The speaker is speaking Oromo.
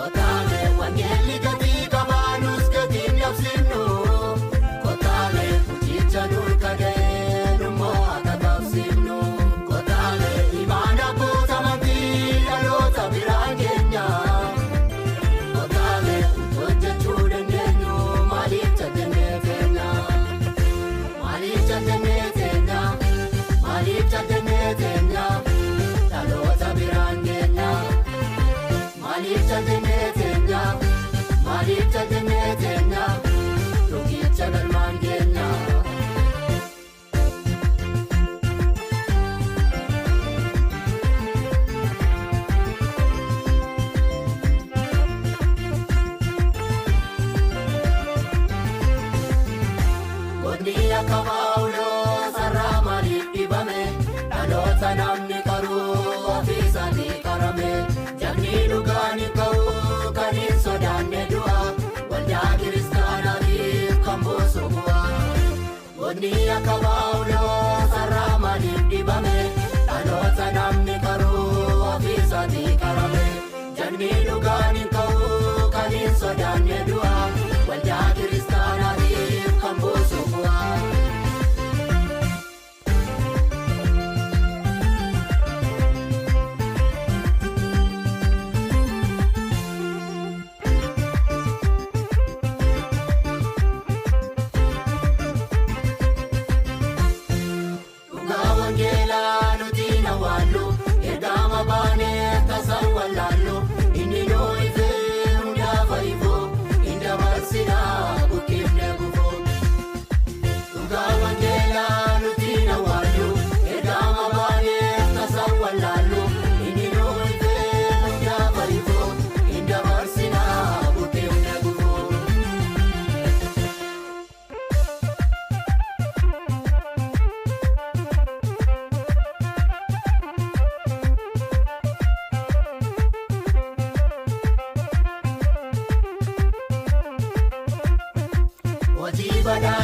Kotaalee wangeelli gatii qabaanus gatiin dhabsifnu. Kotaalee hojicha nurka ga'ee nummoo akka qabsifnu. Kotaalee imaana guutamantii dhaloota biraan keenya. Kotaalee hojjechuu dandeenyu maaliif jajjannee teenya? Maaliif jajjannee teenya? Maaliif jajjannee teenya? Dhaloota biraan keenya. Maaliif jajjannee teenya? Maaliif jajjannee teenya? Dhugicha galmaan keenya. Godni akka Phaawulos sarara maaliif dhibame? Dhaloota namni qaruu ofiisaatii qarame. Jabni dhugaan hin ka'u kan hin sodaanne du'a. Waldaa kiristaanaatiif kan buusu bu'a. Godni akka Phaawulos sarara maaliif dhibame? Dhaloota namni qaruu ofiisaatii qarame. Jabni dhugaan hin ka'u kan hin sodaanne du'a. Waldaa kiristaanaatiif kan buusu bu'a. Dhugaa wangeelaa nuti na waallu ergama baanee tasan wallaallu. Inni nuu ifee hundaaf ifu hin dabarsinaa buqqifne gufu. Dhugaa wangeelaa nuti na waallu ergama baanee tasan wallaallu. Inni nuu ifee hundaaf ifu hin dabarsinaa buqqifne gufu. Hojii badaa